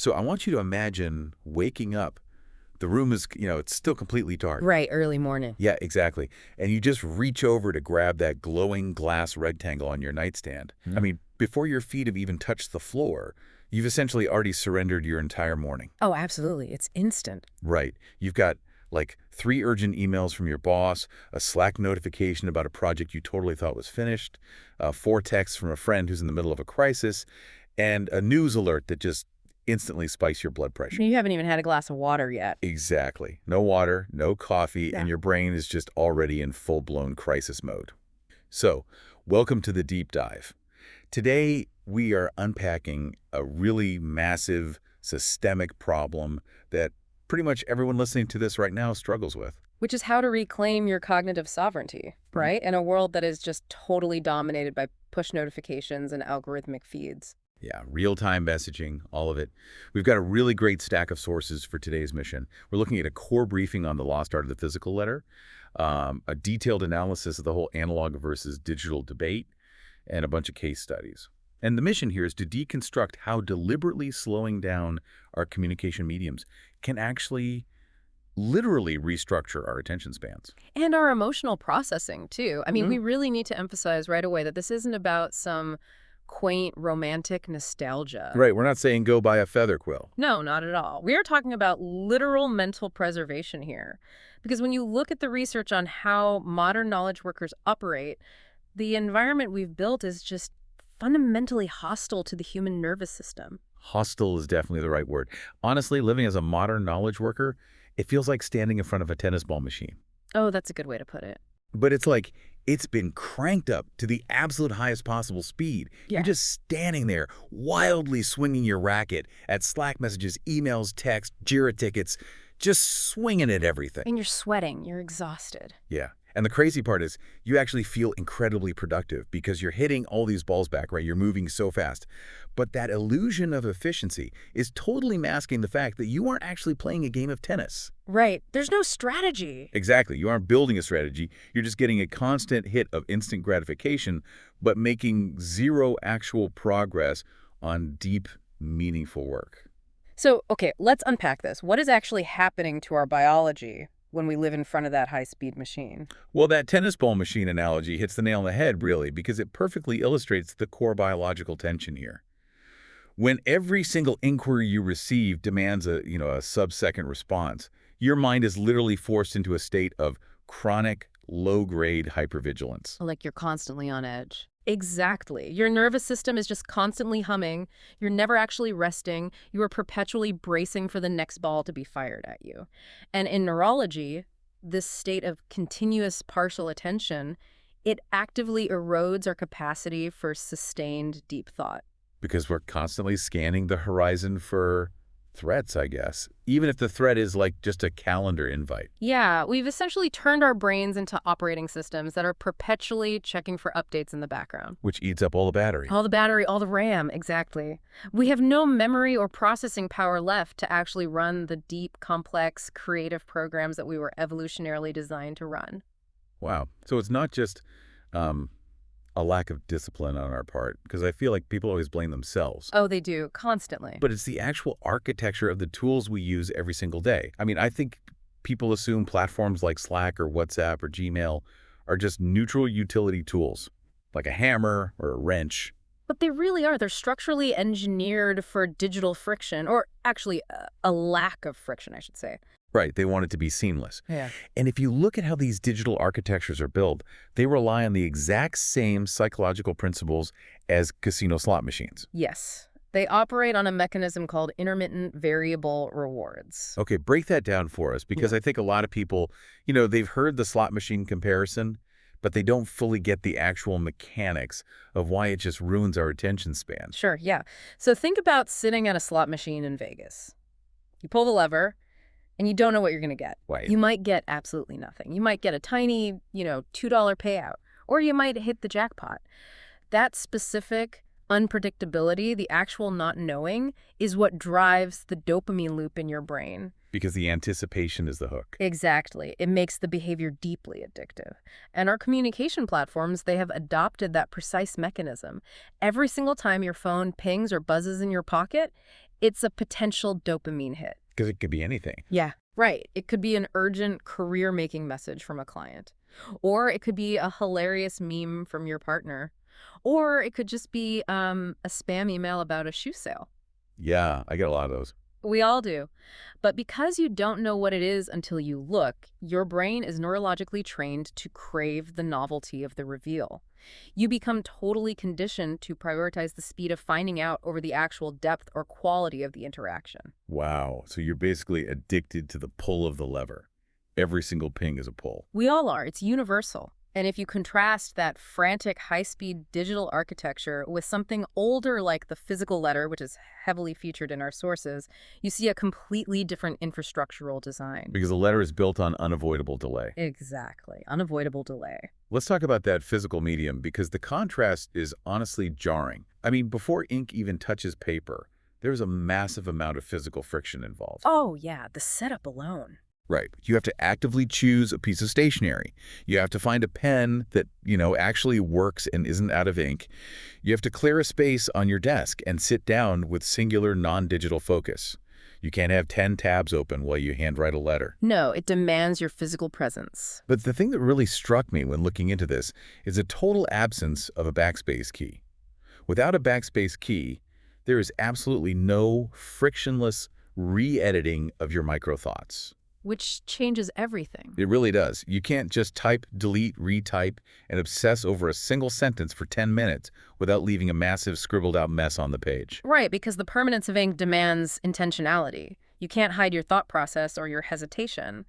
So I want you to imagine waking up. The room is, it's still completely dark. Right, early morning. Yeah, exactly. And you just reach over to grab that glowing glass rectangle on your nightstand. I mean, before your feet have even touched the floor, you've essentially already surrendered your entire morning. Oh, absolutely. It's instant. Right. You've got like 3 urgent emails from your boss, a Slack notification about a project you totally thought was finished, 4 texts from a friend who's in the middle of a crisis, and a news alert that just instantly spikes your blood pressure. You haven't even had a glass of water yet. Exactly. No water, no coffee, Yeah. and your brain is just already in full-blown crisis mode. So, welcome to the deep dive. Today, we are unpacking a really massive, systemic problem that pretty much everyone listening to this right now struggles with. Which is how to reclaim your cognitive sovereignty, right? In a world that is just totally dominated by push notifications and algorithmic feeds. Yeah, real-time messaging, all of it. We've got a really great stack of sources for today's mission. We're looking at a core briefing on the lost art of the physical letter, a detailed analysis of the whole analog versus digital debate, and a bunch of case studies. And the mission here is to deconstruct how deliberately slowing down our communication mediums can actually literally restructure our attention spans. And our emotional processing, too. I mean, we really need to emphasize right away that this isn't about some quaint, romantic nostalgia. Right, we're not saying go buy a feather quill. No, not at all. We are talking about literal mental preservation here. Because when you look at the research on how modern knowledge workers operate, the environment we've built is just fundamentally hostile to the human nervous system. Hostile is definitely the right word. Honestly, living as a modern knowledge worker, it feels like standing in front of a tennis ball machine. Oh, that's a good way to put it. But it's like it's been cranked up to the absolute highest possible speed. Yeah. You're just standing there, wildly swinging your racket at Slack messages, emails, texts, Jira tickets, just swinging at everything. And you're sweating. You're exhausted. Yeah. And the crazy part is you actually feel incredibly productive because you're hitting all these balls back, right? You're moving so fast. But that illusion of efficiency is totally masking the fact that you aren't actually playing a game of tennis. Right. There's no strategy. Exactly. You aren't building a strategy. You're just getting a constant hit of instant gratification, but making zero actual progress on deep, meaningful work. So, okay, let's unpack this. What is actually happening to our biology when we live in front of that high-speed machine? Well, that tennis ball machine analogy hits the nail on the head, really, because it perfectly illustrates the core biological tension here. When every single inquiry you receive demands a sub-second response, your mind is literally forced into a state of chronic, low-grade hypervigilance. Like you're constantly on edge. Exactly. Your nervous system is just constantly humming. You're never actually resting. You are perpetually bracing for the next ball to be fired at you. And in neurology, this state of continuous partial attention, it actively erodes our capacity for sustained deep thought. Because we're constantly scanning the horizon for threats, I guess, even if the threat is like just a calendar invite. Yeah, we've essentially turned our brains into operating systems that are perpetually checking for updates in the background. Which eats up all the battery. All the battery, all the RAM, exactly. We have no memory or processing power left to actually run the deep, complex, creative programs that we were evolutionarily designed to run. Wow. So it's not just a lack of discipline on our part, because I feel like people always blame themselves. Oh, they do, constantly. But it's the actual architecture of the tools we use every single day. I mean, I think people assume platforms like Slack or WhatsApp or Gmail are just neutral utility tools, like a hammer or a wrench. But they really are. They're structurally engineered for digital friction, or actually a lack of friction, I should say. Right, they want it to be seamless. Yeah. And if you look at how these digital architectures are built, they rely on the exact same psychological principles as casino slot machines. Yes. They operate on a mechanism called intermittent variable rewards. Okay, break that down for us, because I think a lot of people, they've heard the slot machine comparison, but they don't fully get the actual mechanics of why it just ruins our attention span. Sure, yeah. So think about sitting at a slot machine in Vegas. You pull the lever, and you don't know what you're going to get. Right. You might get absolutely nothing. You might get a tiny, $2 payout, or you might hit the jackpot. That specific unpredictability, the actual not knowing, is what drives the dopamine loop in your brain. Because the anticipation is the hook. Exactly. It makes the behavior deeply addictive. And our communication platforms, they have adopted that precise mechanism. Every single time your phone pings or buzzes in your pocket, It's a potential dopamine hit. Because it could be anything. Yeah. Right. It could be an urgent career-making message from a client. Or it could be a hilarious meme from your partner. Or it could just be a spam email about a shoe sale. Yeah, I get a lot of those. We all do. But because you don't know what it is until you look, your brain is neurologically trained to crave the novelty of the reveal. You become totally conditioned to prioritize the speed of finding out over the actual depth or quality of the interaction. Wow. So you're basically addicted to the pull of the lever. Every single ping is a pull. We all are. It's universal. And if you contrast that frantic, high-speed digital architecture with something older like the physical letter, which is heavily featured in our sources, you see a completely different infrastructural design. Because the letter is built on unavoidable delay. Exactly. Unavoidable delay. Let's talk about that physical medium, because the contrast is honestly jarring. I mean, before ink even touches paper, there's a massive amount of physical friction involved. Oh, yeah. The setup alone. Right. You have to actively choose a piece of stationery. You have to find a pen that, actually works and isn't out of ink. You have to clear a space on your desk and sit down with singular non-digital focus. You can't have 10 tabs open while you handwrite a letter. No, it demands your physical presence. But the thing that really struck me when looking into this is a total absence of a backspace key. Without a backspace key, there is absolutely no frictionless re-editing of your micro thoughts. Which changes everything. It really does. You can't just type, delete, retype, and obsess over a single sentence for 10 minutes without leaving a massive scribbled-out mess on the page. Right, because the permanence of ink demands intentionality. You can't hide your thought process or your hesitation.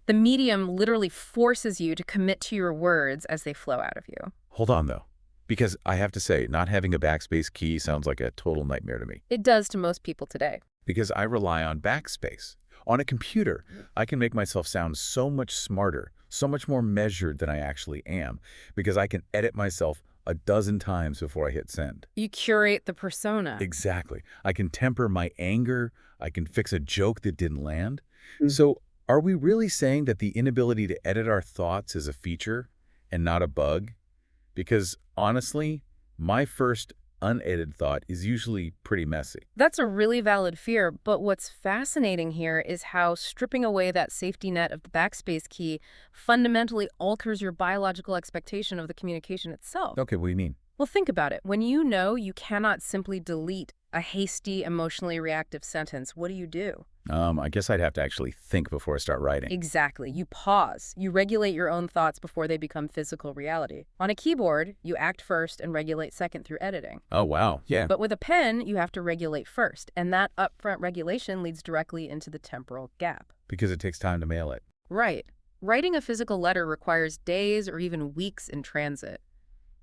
The medium literally forces you to commit to your words as they flow out of you. Hold on, though. Because I have to say, not having a backspace key sounds like a total nightmare to me. It does to most people today. Because I rely on backspace. On a computer, I can make myself sound so much smarter, so much more measured than I actually am, because I can edit myself a dozen times before I hit send. You curate the persona. Exactly. I can temper my anger. I can fix a joke that didn't land. So are we really saying that the inability to edit our thoughts is a feature and not a bug? Because honestly, my first unedited thought is usually pretty messy. That's a really valid fear, but what's fascinating here is how stripping away that safety net of the backspace key fundamentally alters your biological expectation of the communication itself. Okay, what do you mean? Well, think about it. When you know you cannot simply delete a hasty, emotionally reactive sentence, what do? I guess I'd have to actually think before I start writing. Exactly. You pause. You regulate your own thoughts before they become physical reality. On a keyboard, you act first and regulate second through editing. Oh, wow. Yeah. But with a pen, you have to regulate first, and that upfront regulation leads directly into the temporal gap. Because it takes time to mail it. Right. Writing a physical letter requires days or even weeks in transit.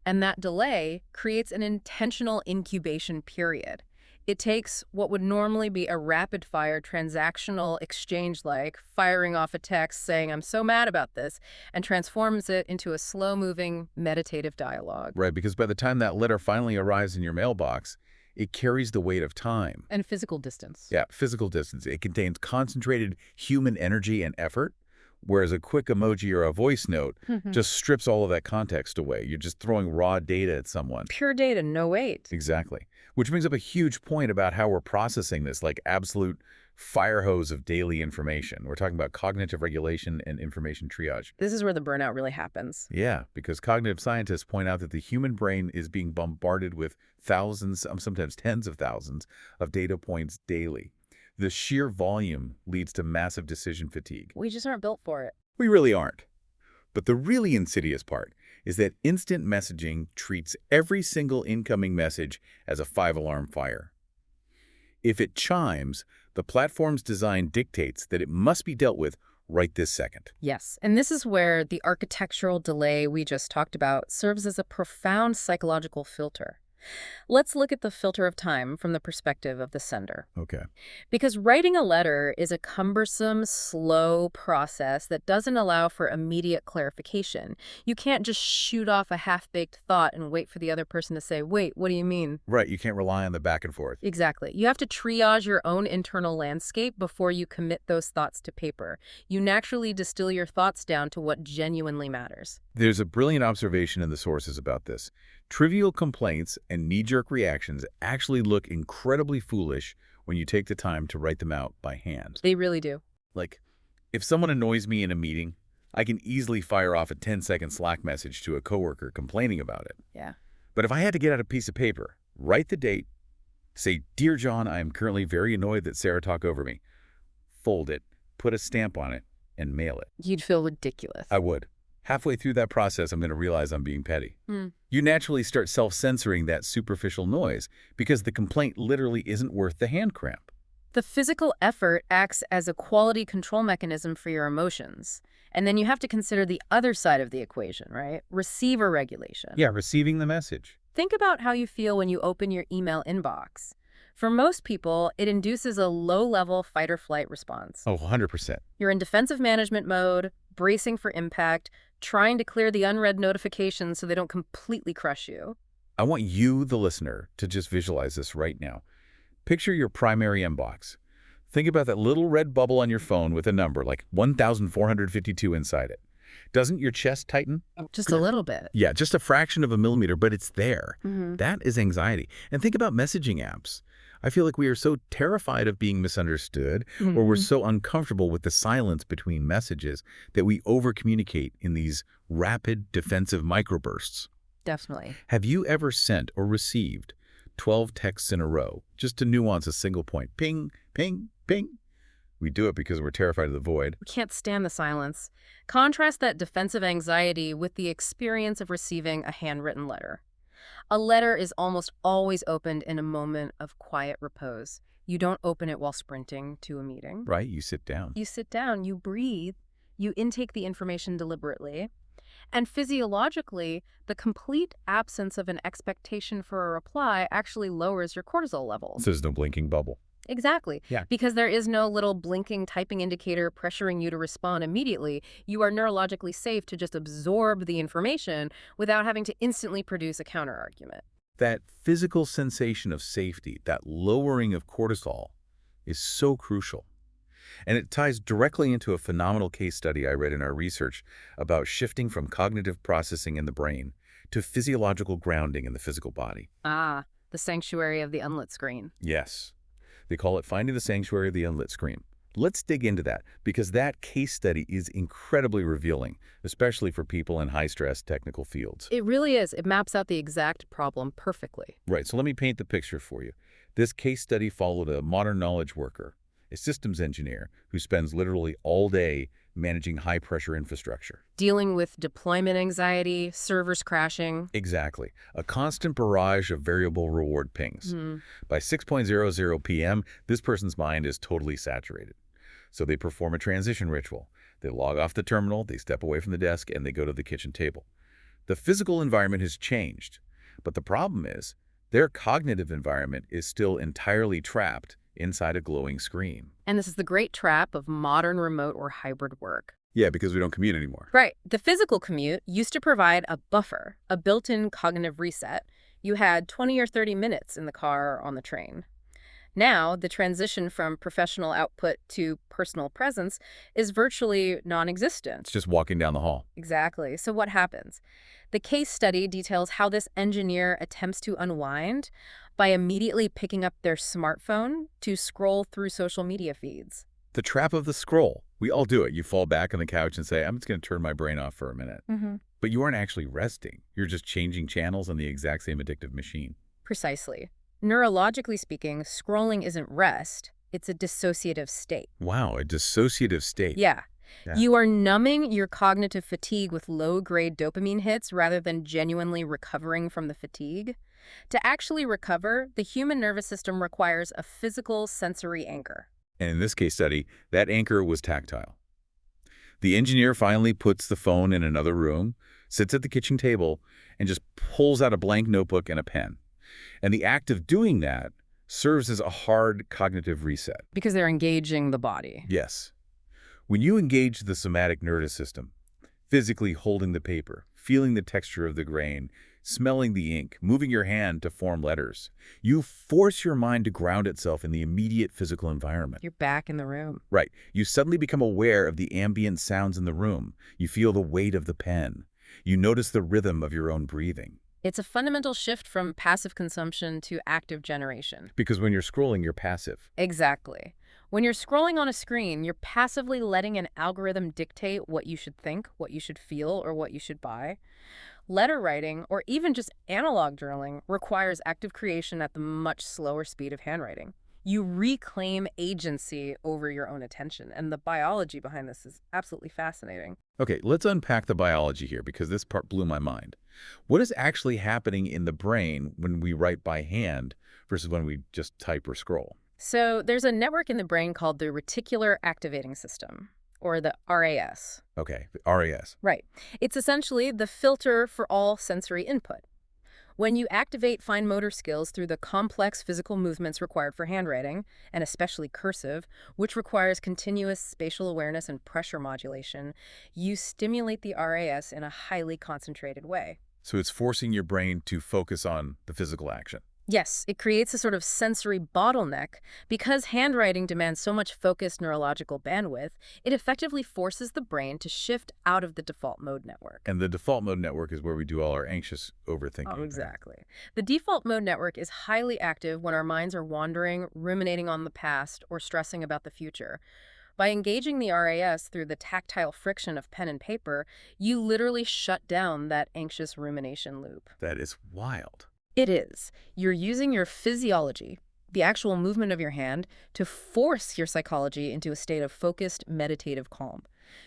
And that delay creates an intentional incubation period. It takes what would normally be a rapid-fire transactional exchange like firing off a text saying, "I'm so mad about this," and transforms it into a slow-moving, meditative dialogue. Right, because by the time that letter finally arrives in your mailbox, it carries the weight of time. And physical distance. Yeah, physical distance. It contains concentrated human energy and effort, whereas a quick emoji or a voice note just strips all of that context away. You're just throwing raw data at someone. Pure data, no weight. Exactly. Which brings up a huge point about how we're processing this like absolute fire hose of daily information. We're talking about cognitive regulation and information triage. This is where the burnout really happens. Yeah, because cognitive scientists point out that the human brain is being bombarded with thousands, sometimes tens of thousands, of data points daily. The sheer volume leads to massive decision fatigue. We just aren't built for it. We really aren't. But the really insidious part is that instant messaging treats every single incoming message as a 5-alarm fire. If it chimes, the platform's design dictates that it must be dealt with right this second. Yes, and this is where the architectural delay we just talked about serves as a profound psychological filter. Let's look at the filter of time from the perspective of the sender. Okay. Because writing a letter is a cumbersome, slow process that doesn't allow for immediate clarification. You can't just shoot off a half-baked thought and wait for the other person to say, "Wait, what do you mean?" Right, you can't rely on the back and forth. Exactly. You have to triage your own internal landscape before you commit those thoughts to paper. You naturally distill your thoughts down to what genuinely matters. There's a brilliant observation in the sources about this. Trivial complaints and knee-jerk reactions actually look incredibly foolish when you take the time to write them out by hand. They really do. Like, if someone annoys me in a meeting, I can easily fire off a 10-second Slack message to a coworker complaining about it. Yeah. But if I had to get out a piece of paper, write the date, say, "Dear John, I am currently very annoyed that Sarah talked over me," fold it, put a stamp on it, and mail it. You'd feel ridiculous. I would. Halfway through that process, I'm going to realize I'm being petty. Hmm. You naturally start self-censoring that superficial noise because the complaint literally isn't worth the hand cramp. The physical effort acts as a quality control mechanism for your emotions. And then you have to consider the other side of the equation, right? Receiver regulation. Yeah, receiving the message. Think about how you feel when you open your email inbox. For most people, it induces a low-level fight-or-flight response. Oh, 100%. You're in defensive management mode, bracing for impact, trying to clear the unread notifications so they don't completely crush you. I want you, the listener, to just visualize this right now. Picture your primary inbox. Think about that little red bubble on your phone with a number like 1,452 inside it. Doesn't your chest tighten? Just a little bit. Yeah, just a fraction of a millimeter, but it's there. Mm-hmm. That is anxiety. And think about messaging apps. I feel like we are so terrified of being misunderstood, or we're so uncomfortable with the silence between messages that we over-communicate in these rapid defensive microbursts. Definitely. Have you ever sent or received 12 texts in a row just to nuance a single point? Ping, ping, ping. We do it because we're terrified of the void. We can't stand the silence. Contrast that defensive anxiety with the experience of receiving a handwritten letter. A letter is almost always opened in a moment of quiet repose. You don't open it while sprinting to a meeting. Right? You sit down. You sit down, you breathe, you intake the information deliberately. And physiologically, the complete absence of an expectation for a reply actually lowers your cortisol levels. So there's no blinking bubble. Exactly. Yeah. Because there is no little blinking typing indicator pressuring you to respond immediately. You are neurologically safe to just absorb the information without having to instantly produce a counterargument. That physical sensation of safety, that lowering of cortisol, is so crucial. And it ties directly into a phenomenal case study I read in our research about shifting from cognitive processing in the brain to physiological grounding in the physical body. Ah, the sanctuary of the unlit screen. Yes. They call it Finding the Sanctuary of the Unlit Screen. Let's dig into that, because that case study is incredibly revealing, especially for people in high-stress technical fields. It really is. It maps out the exact problem perfectly. Right, so let me paint the picture for you. This case study followed a modern knowledge worker, a systems engineer who spends literally all day managing high-pressure infrastructure. Dealing with deployment anxiety, servers crashing. Exactly. A constant barrage of variable reward pings. By 6:00 p.m., this person's mind is totally saturated. So they perform a transition ritual. They log off the terminal, they step away from the desk, and they go to the kitchen table. The physical environment has changed, but the problem is their cognitive environment is still entirely trapped inside a glowing screen. And this is the great trap of modern remote or hybrid work. Yeah, because we don't commute anymore. Right. The physical commute used to provide a buffer, a built-in cognitive reset. You had 20 or 30 minutes in the car or on the train. Now, the transition from professional output to personal presence is virtually non-existent. It's just walking down the hall. Exactly. So what happens? The case study details how this engineer attempts to unwind by immediately picking up their smartphone to scroll through social media feeds. The trap of the scroll. We all do it. You fall back on the couch and say, I'm just going to turn my brain off for a minute. But you aren't actually resting. You're just changing channels on the exact same addictive machine. Precisely. Neurologically speaking, scrolling isn't rest. It's a dissociative state. Wow, a dissociative state. Yeah. Yeah. You are numbing your cognitive fatigue with low-grade dopamine hits rather than genuinely recovering from the fatigue. To actually recover, the human nervous system requires a physical sensory anchor. And in this case study, that anchor was tactile. The engineer finally puts the phone in another room, sits at the kitchen table, and just pulls out a blank notebook and a pen. And the act of doing that serves as a hard cognitive reset. Because they're engaging the body. Yes. When you engage the somatic nervous system, physically holding the paper, feeling the texture of the grain, smelling the ink, moving your hand to form letters, you force your mind to ground itself in the immediate physical environment. You're back in the room. Right. You suddenly become aware of the ambient sounds in the room. You feel the weight of the pen. You notice the rhythm of your own breathing. It's a fundamental shift from passive consumption to active generation. Because when you're scrolling, you're passive. Exactly. When you're scrolling on a screen, you're passively letting an algorithm dictate what you should think, what you should feel, or what you should buy. Letter writing, or even just analog journaling, requires active creation at the much slower speed of handwriting. You reclaim agency over your own attention, and the biology behind this is absolutely fascinating. Okay, let's unpack the biology here because this part blew my mind. What is actually happening in the brain when we write by hand versus when we just type or scroll? So there's a network in the brain called the reticular activating system, or the RAS. Okay, the RAS. Right. It's essentially the filter for all sensory input. When you activate fine motor skills through the complex physical movements required for handwriting, and especially cursive, which requires continuous spatial awareness and pressure modulation, you stimulate the RAS in a highly concentrated way. So it's forcing your brain to focus on the physical action. Yes, it creates a sort of sensory bottleneck. Because handwriting demands so much focused neurological bandwidth, it effectively forces the brain to shift out of the default mode network. And the default mode network is where we do all our anxious overthinking. Oh, Right? exactly. The default mode network is highly active when our minds are wandering, ruminating on the past, or stressing about the future. By engaging the RAS through the tactile friction of pen and paper, you literally shut down that anxious rumination loop. That is wild. It is. You're using your physiology, the actual movement of your hand, to force your psychology into a state of focused, meditative calm.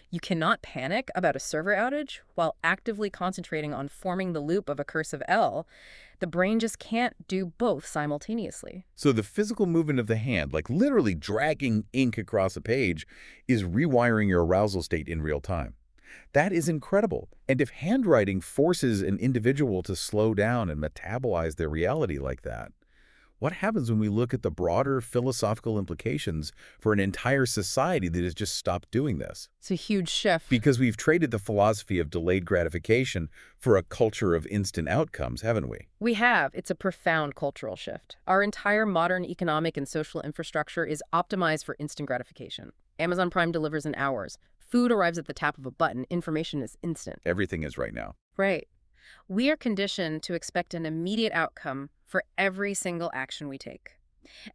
You cannot panic about a server outage while actively concentrating on forming the loop of a cursive L. The brain just can't do both simultaneously. So the physical movement of the hand, like literally dragging ink across a page, is rewiring your arousal state in real time. That is incredible. And if handwriting forces an individual to slow down and metabolize their reality like that, what happens when we look at the broader philosophical implications for an entire society that has just stopped doing this? It's a huge shift. Because we've traded the philosophy of delayed gratification for a culture of instant outcomes, haven't we? We have. It's a profound cultural shift. Our entire modern economic and social infrastructure is optimized for instant gratification. Amazon Prime delivers in hours. Food arrives at the tap of a button. Information is instant. Everything is right now. Right. We are conditioned to expect an immediate outcome for every single action we take.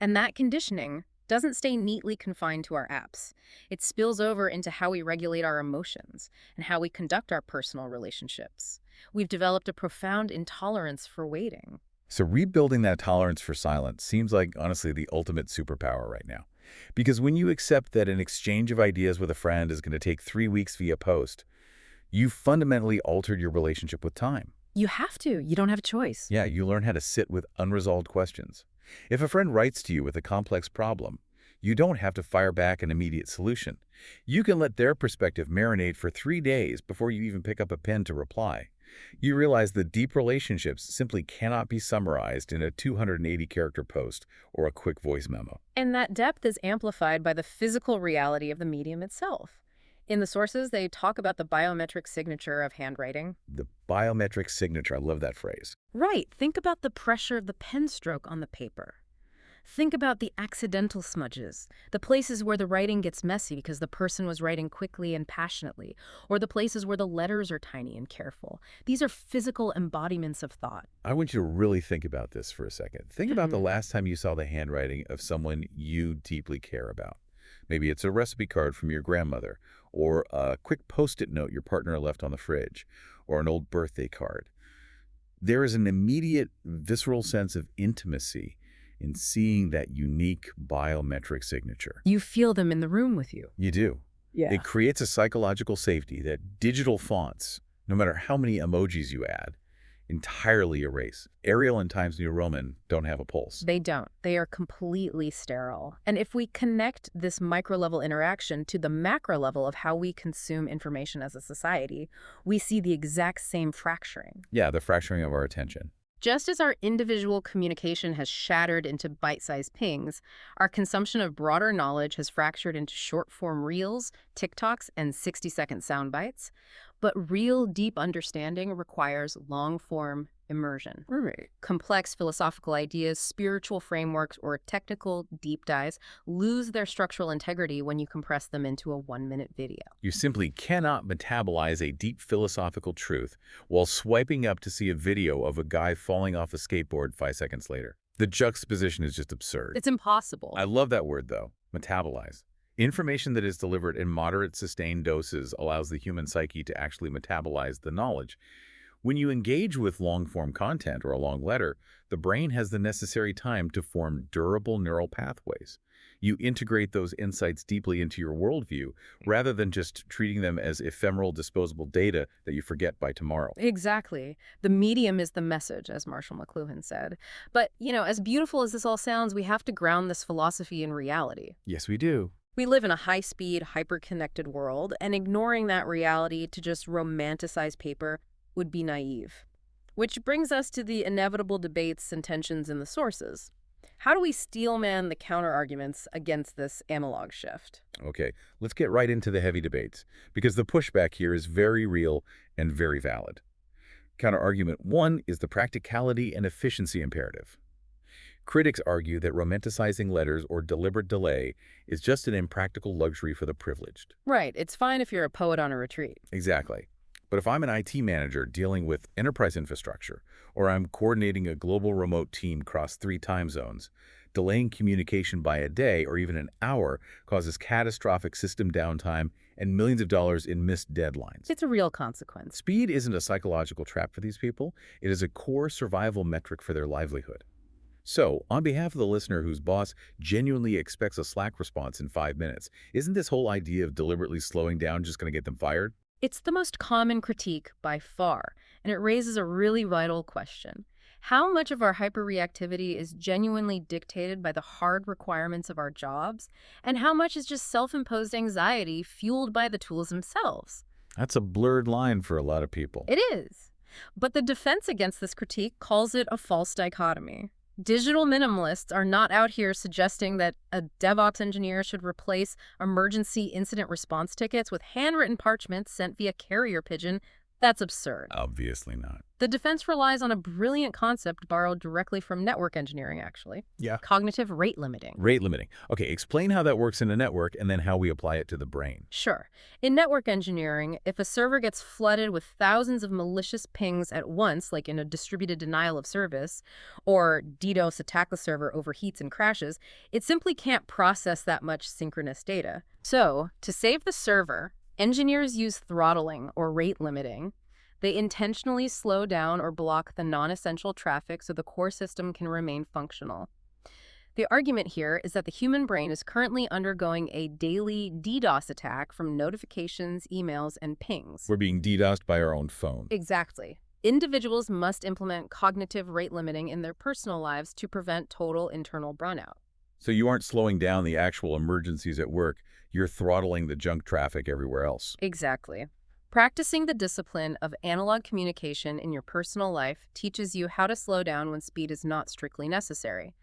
And that conditioning doesn't stay neatly confined to our apps. It spills over into how we regulate our emotions and how we conduct our personal relationships. We've developed a profound intolerance for waiting. So rebuilding that tolerance for silence seems like, honestly, the ultimate superpower right now. Because when you accept that an exchange of ideas with a friend is going to take 3 weeks via post, you've fundamentally altered your relationship with time. You have to. You don't have a choice. Yeah, you learn how to sit with unresolved questions. If a friend writes to you with a complex problem, you don't have to fire back an immediate solution. You can let their perspective marinate for 3 days before you even pick up a pen to reply. You realize that deep relationships simply cannot be summarized in a 280-character post or a quick voice memo. And that depth is amplified by the physical reality of the medium itself. In the sources, they talk about the biometric signature of handwriting. The biometric signature, I love that phrase. Right. Think about the pressure of the pen stroke on the paper. Think about the accidental smudges, the places where the writing gets messy because the person was writing quickly and passionately, or the places where the letters are tiny and careful. These are physical embodiments of thought. I want you to really think about this for a second. Think about the last time you saw the handwriting of someone you deeply care about. Maybe it's a recipe card from your grandmother, or a quick Post-it note your partner left on the fridge, or an old birthday card. There is an immediate, visceral sense of intimacy in seeing that unique biometric signature. You feel them in the room with you. You do. Yeah. It creates a psychological safety that digital fonts, no matter how many emojis you add, entirely erase. Arial and Times New Roman don't have a pulse. They don't. They are completely sterile. And if we connect this micro-level interaction to the macro level of how we consume information as a society, we see the exact same fracturing. Yeah, the fracturing of our attention. Just as our individual communication has shattered into bite-sized pings, our consumption of broader knowledge has fractured into short-form reels, TikToks, and 60-second sound bites. But real deep understanding requires long-form, immersion. Right. Complex philosophical ideas, spiritual frameworks, or technical deep dives lose their structural integrity when you compress them into a 1-minute video. You simply cannot metabolize a deep philosophical truth while swiping up to see a video of a guy falling off a skateboard 5 seconds later. The juxtaposition is just absurd. It's impossible. I love that word, though, metabolize. Information that is delivered in moderate, sustained doses allows the human psyche to actually metabolize the knowledge. When you engage with long-form content or a long letter, the brain has the necessary time to form durable neural pathways. You integrate those insights deeply into your worldview rather than just treating them as ephemeral, disposable data that you forget by tomorrow. Exactly. The medium is the message, as Marshall McLuhan said. But, as beautiful as this all sounds, we have to ground this philosophy in reality. Yes, we do. We live in a high-speed, hyper-connected world, and ignoring that reality to just romanticize paper would be naive. Which brings us to the inevitable debates and tensions in the sources. How do we steelman the counter-arguments against this analog shift? Okay, let's get right into the heavy debates, because the pushback here is very real and very valid. Counter-argument 1 is the practicality and efficiency imperative. Critics argue that romanticizing letters or deliberate delay is just an impractical luxury for the privileged. Right, it's fine if you're a poet on a retreat. Exactly. But if I'm an IT manager dealing with enterprise infrastructure, or I'm coordinating a global remote team across 3 time zones, delaying communication by a day or even an hour causes catastrophic system downtime and millions of dollars in missed deadlines. It's a real consequence. Speed isn't a psychological trap for these people. It is a core survival metric for their livelihood. So, on behalf of the listener whose boss genuinely expects a Slack response in 5 minutes, isn't this whole idea of deliberately slowing down just going to get them fired? It's the most common critique by far, and it raises a really vital question. How much of our hyperreactivity is genuinely dictated by the hard requirements of our jobs, and how much is just self-imposed anxiety fueled by the tools themselves? That's a blurred line for a lot of people. It is. But the defense against this critique calls it a false dichotomy. Digital minimalists are not out here suggesting that a DevOps engineer should replace emergency incident response tickets with handwritten parchments sent via carrier pigeon. That's absurd. Obviously not. The defense relies on a brilliant concept borrowed directly from network engineering, actually. Yeah. Cognitive rate limiting. Rate limiting. Okay, explain how that works in a network and then how we apply it to the brain. Sure. In network engineering, if a server gets flooded with thousands of malicious pings at once, like in a distributed denial of service, or DDoS attack the server overheats and crashes, it simply can't process that much synchronous data. So, to save the server, engineers use throttling or rate limiting. They intentionally slow down or block the non-essential traffic so the core system can remain functional. The argument here is that the human brain is currently undergoing a daily DDoS attack from notifications, emails, and pings. We're being DDoSed by our own phone. Exactly. Individuals must implement cognitive rate limiting in their personal lives to prevent total internal burnout. So you aren't slowing down the actual emergencies at work, you're throttling the junk traffic everywhere else. Exactly. Practicing the discipline of analog communication in your personal life teaches you how to slow down when speed is not strictly necessary.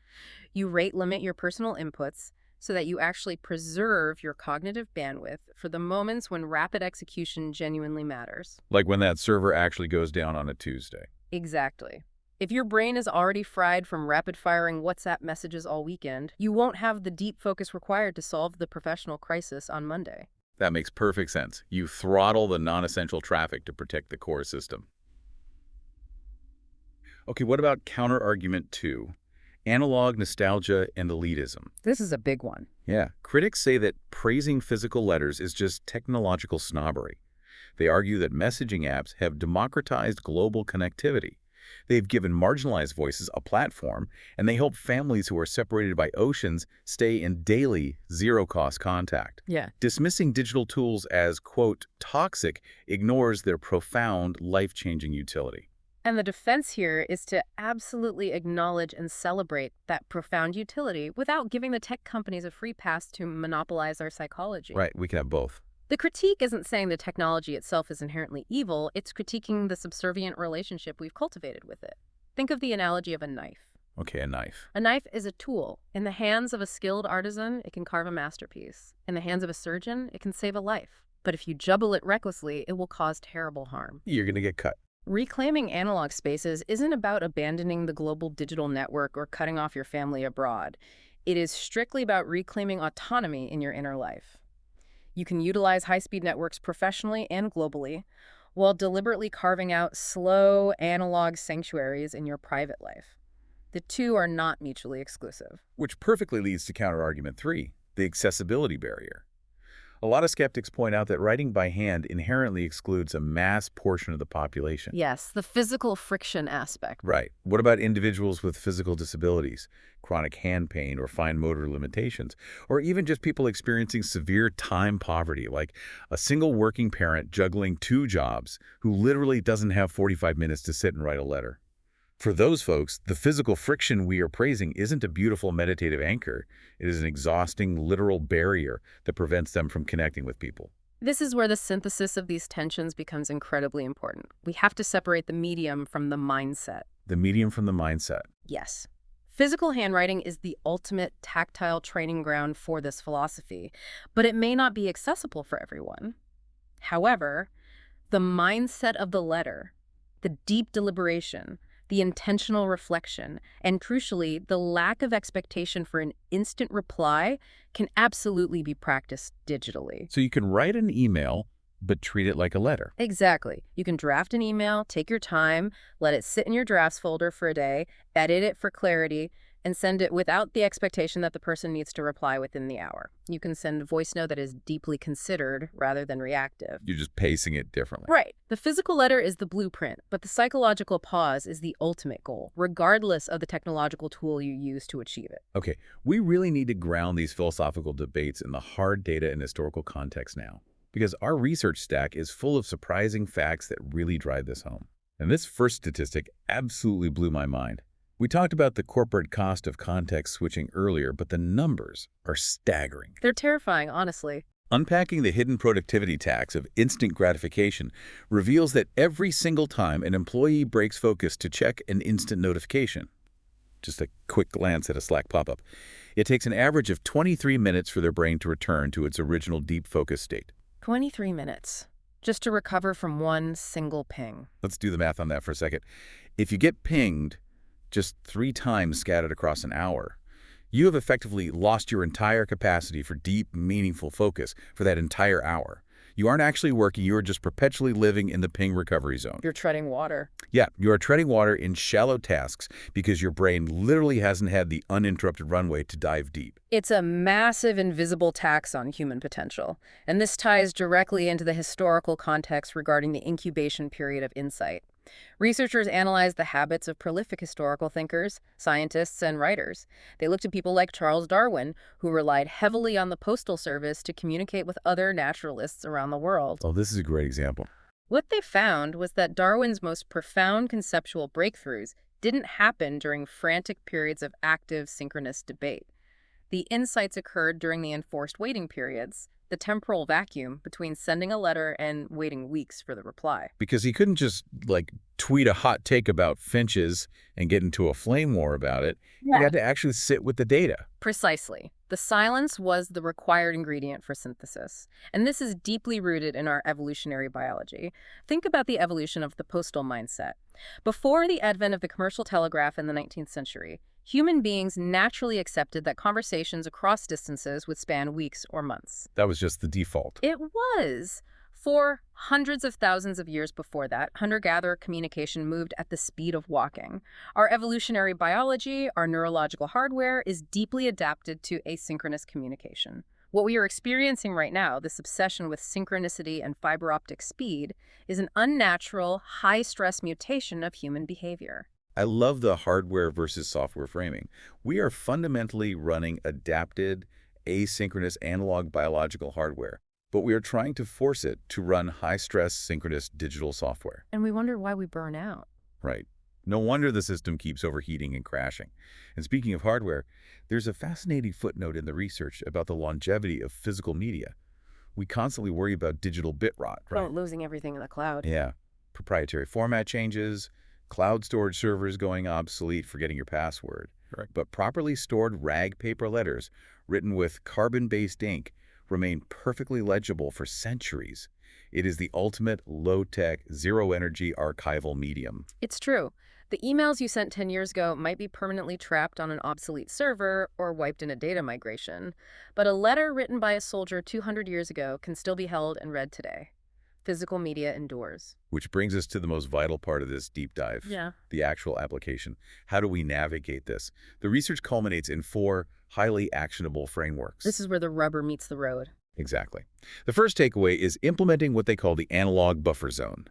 You rate limit your personal inputs so that you actually preserve your cognitive bandwidth for the moments when rapid execution genuinely matters. Like when that server actually goes down on a Tuesday. Exactly. If your brain is already fried from rapid-firing WhatsApp messages all weekend, you won't have the deep focus required to solve the professional crisis on Monday. That makes perfect sense. You throttle the non-essential traffic to protect the core system. Okay, what about counter-argument 2? Analog nostalgia and elitism. This is a big one. Yeah, critics say that praising physical letters is just technological snobbery. They argue that messaging apps have democratized global connectivity. They've given marginalized voices a platform, and they help families who are separated by oceans stay in daily, zero-cost contact. Yeah. Dismissing digital tools as, quote, toxic ignores their profound, life-changing utility. And the defense here is to absolutely acknowledge and celebrate that profound utility without giving the tech companies a free pass to monopolize our psychology. Right, we can have both. The critique isn't saying the technology itself is inherently evil, it's critiquing the subservient relationship we've cultivated with it. Think of the analogy of a knife. Okay, a knife. A knife is a tool. In the hands of a skilled artisan, it can carve a masterpiece. In the hands of a surgeon, it can save a life. But if you juggle it recklessly, it will cause terrible harm. You're going to get cut. Reclaiming analog spaces isn't about abandoning the global digital network or cutting off your family abroad. It is strictly about reclaiming autonomy in your inner life. You can utilize high-speed networks professionally and globally, while deliberately carving out slow, analog sanctuaries in your private life. The two are not mutually exclusive. Which perfectly leads to counterargument 3, the accessibility barrier. A lot of skeptics point out that writing by hand inherently excludes a mass portion of the population. Yes, the physical friction aspect. Right. What about individuals with physical disabilities, chronic hand pain, or fine motor limitations, or even just people experiencing severe time poverty, like a single working parent juggling 2 jobs who literally doesn't have 45 minutes to sit and write a letter? For those folks, the physical friction we are praising isn't a beautiful meditative anchor. It is an exhausting, literal barrier that prevents them from connecting with people. This is where the synthesis of these tensions becomes incredibly important. We have to separate the medium from the mindset. The medium from the mindset. Yes. Physical handwriting is the ultimate tactile training ground for this philosophy, but it may not be accessible for everyone. However, the mindset of the letter, the deep deliberation, the intentional reflection, and crucially, the lack of expectation for an instant reply can absolutely be practiced digitally. So you can write an email, but treat it like a letter. Exactly. You can draft an email, take your time, let it sit in your drafts folder for a day, edit it for clarity, and send it without the expectation that the person needs to reply within the hour. You can send a voice note that is deeply considered rather than reactive. You're just pacing it differently. Right. The physical letter is the blueprint, but the psychological pause is the ultimate goal, regardless of the technological tool you use to achieve it. Okay, we really need to ground these philosophical debates in the hard data and historical context now, because our research stack is full of surprising facts that really drive this home. And this first statistic absolutely blew my mind. We talked about the corporate cost of context switching earlier, but the numbers are staggering. They're terrifying, honestly. Unpacking the hidden productivity tax of instant gratification reveals that every single time an employee breaks focus to check an instant notification, just a quick glance at a Slack pop-up, it takes an average of 23 minutes for their brain to return to its original deep focus state. 23 minutes, just to recover from one single ping. Let's do the math on that for a second. If you get pinged just 3 times scattered across an hour, you have effectively lost your entire capacity for deep, meaningful focus for that entire hour. You aren't actually working, you are just perpetually living in the ping recovery zone. You're treading water. Yeah, you are treading water in shallow tasks because your brain literally hasn't had the uninterrupted runway to dive deep. It's a massive invisible tax on human potential, and this ties directly into the historical context regarding the incubation period of insight. Researchers analyzed the habits of prolific historical thinkers, scientists, and writers. They looked at people like Charles Darwin, who relied heavily on the postal service to communicate with other naturalists around the world. Oh, this is a great example. What they found was that Darwin's most profound conceptual breakthroughs didn't happen during frantic periods of active synchronous debate. The insights occurred during the enforced waiting periods, the temporal vacuum between sending a letter and waiting weeks for the reply. Because he couldn't just, tweet a hot take about finches and get into a flame war about it. Yeah. He had to actually sit with the data. Precisely. The silence was the required ingredient for synthesis. And this is deeply rooted in our evolutionary biology. Think about the evolution of the postal mindset. Before the advent of the commercial telegraph in the 19th century, human beings naturally accepted that conversations across distances would span weeks or months. That was just the default. It was. For hundreds of thousands of years before that, hunter-gatherer communication moved at the speed of walking. Our evolutionary biology, our neurological hardware, is deeply adapted to asynchronous communication. What we are experiencing right now, this obsession with synchronicity and fiber optic speed, is an unnatural, high-stress mutation of human behavior. I love the hardware versus software framing. We are fundamentally running adapted, asynchronous analog biological hardware, but we are trying to force it to run high-stress, synchronous digital software. And we wonder why we burn out. Right. No wonder the system keeps overheating and crashing. And speaking of hardware, there's a fascinating footnote in the research about the longevity of physical media. We constantly worry about digital bit rot, right? Oh, losing everything in the cloud. Yeah. Proprietary format changes, cloud storage servers going obsolete, forgetting your password. Correct. But properly stored rag paper letters written with carbon-based ink remain perfectly legible for centuries. It is the ultimate low-tech, zero-energy archival medium. It's true. The emails you sent 10 years ago might be permanently trapped on an obsolete server or wiped in a data migration, but a letter written by a soldier 200 years ago can still be held and read today. Physical media endures. Which brings us to the most vital part of this deep dive, Yeah. the actual application. How do we navigate this? The research culminates in 4 highly actionable frameworks. This is where the rubber meets the road. Exactly. The first takeaway is implementing what they call the analog buffer zone.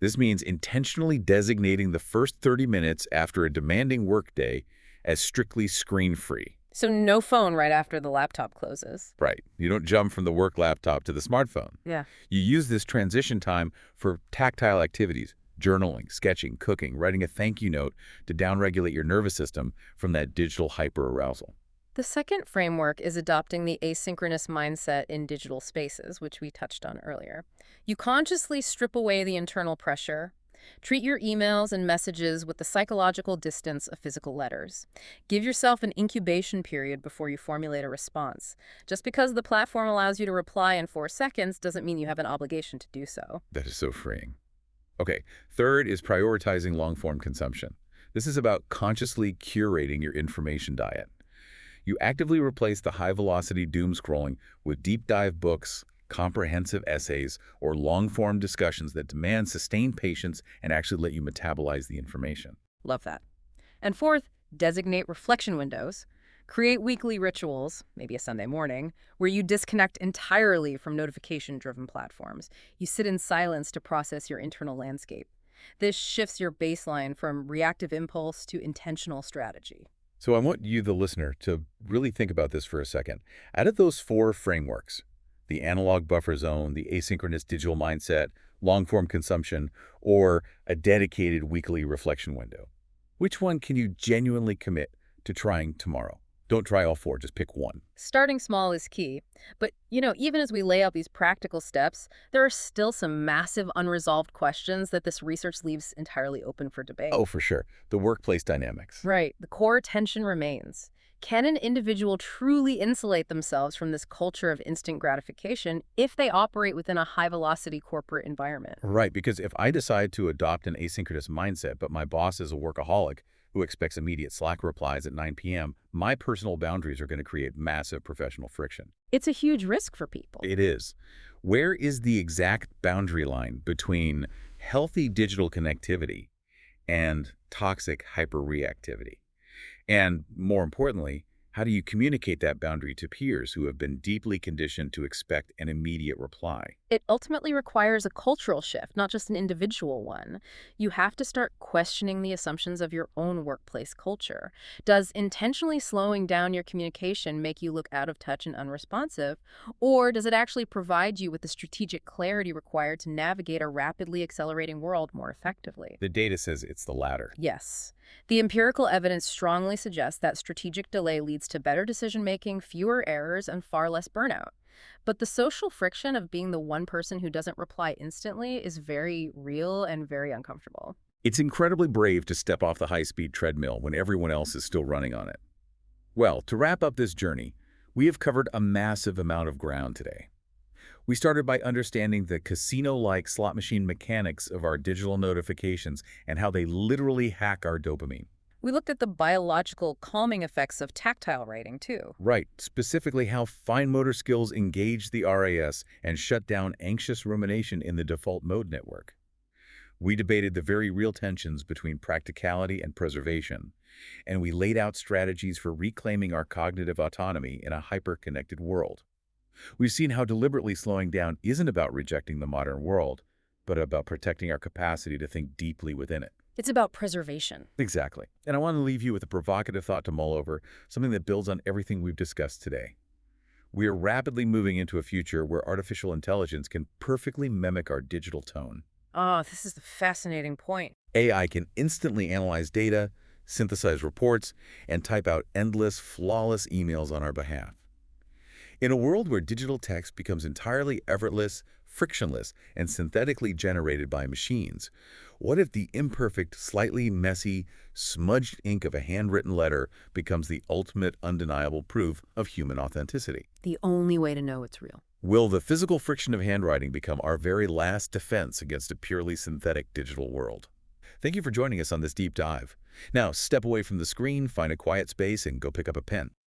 This means intentionally designating the first 30 minutes after a demanding workday as strictly screen-free. So no phone right after the laptop closes. Right. You don't jump from the work laptop to the smartphone. Yeah. You use this transition time for tactile activities, journaling, sketching, cooking, writing a thank you note to downregulate your nervous system from that digital hyperarousal. The second framework is adopting the asynchronous mindset in digital spaces, which we touched on earlier. You consciously strip away the internal pressure. Treat your emails and messages with the psychological distance of physical letters. Give yourself an incubation period before you formulate a response. Just because the platform allows you to reply in 4 seconds doesn't mean you have an obligation to do so. That is so freeing. Okay, third is prioritizing long-form consumption. This is about consciously curating your information diet. You actively replace the high-velocity doom scrolling with deep-dive books, comprehensive essays, or long-form discussions that demand sustained patience and actually let you metabolize the information. Love that. And fourth, designate reflection windows. Create weekly rituals, maybe a Sunday morning, where you disconnect entirely from notification-driven platforms. You sit in silence to process your internal landscape. This shifts your baseline from reactive impulse to intentional strategy. So I want you, the listener, to really think about this for a second. Out of those 4 frameworks, the analog buffer zone, the asynchronous digital mindset, long-form consumption, or a dedicated weekly reflection window, which one can you genuinely commit to trying tomorrow? Don't try all 4, just pick one. Starting small is key. But, even as we lay out these practical steps, there are still some massive unresolved questions that this research leaves entirely open for debate. Oh, for sure. The workplace dynamics. Right. The core tension remains. Can an individual truly insulate themselves from this culture of instant gratification if they operate within a high-velocity corporate environment? Right, because if I decide to adopt an asynchronous mindset, but my boss is a workaholic who expects immediate Slack replies at 9 p.m., my personal boundaries are going to create massive professional friction. It's a huge risk for people. It is. Where is the exact boundary line between healthy digital connectivity and toxic hyperreactivity? And more importantly, how do you communicate that boundary to peers who have been deeply conditioned to expect an immediate reply? It ultimately requires a cultural shift, not just an individual one. You have to start questioning the assumptions of your own workplace culture. Does intentionally slowing down your communication make you look out of touch and unresponsive? Or does it actually provide you with the strategic clarity required to navigate a rapidly accelerating world more effectively? The data says it's the latter. Yes. The empirical evidence strongly suggests that strategic delay leads to better decision-making, fewer errors, and far less burnout. But the social friction of being the one person who doesn't reply instantly is very real and very uncomfortable. It's incredibly brave to step off the high-speed treadmill when everyone else is still running on it. Well, to wrap up this journey, we have covered a massive amount of ground today. We started by understanding the casino-like slot machine mechanics of our digital notifications and how they literally hack our dopamine. We looked at the biological calming effects of tactile writing, too. Right, specifically how fine motor skills engage the RAS and shut down anxious rumination in the default mode network. We debated the very real tensions between practicality and preservation, and we laid out strategies for reclaiming our cognitive autonomy in a hyper-connected world. We've seen how deliberately slowing down isn't about rejecting the modern world, but about protecting our capacity to think deeply within it. It's about preservation. Exactly. And I want to leave you with a provocative thought to mull over, something that builds on everything we've discussed today. We are rapidly moving into a future where artificial intelligence can perfectly mimic our digital tone. Oh, this is the fascinating point. AI can instantly analyze data, synthesize reports, and type out endless, flawless emails on our behalf. In a world where digital text becomes entirely effortless, frictionless, and synthetically generated by machines, what if the imperfect, slightly messy, smudged ink of a handwritten letter becomes the ultimate undeniable proof of human authenticity? The only way to know it's real. Will the physical friction of handwriting become our very last defense against a purely synthetic digital world? Thank you for joining us on this deep dive. Now, step away from the screen, find a quiet space, and go pick up a pen.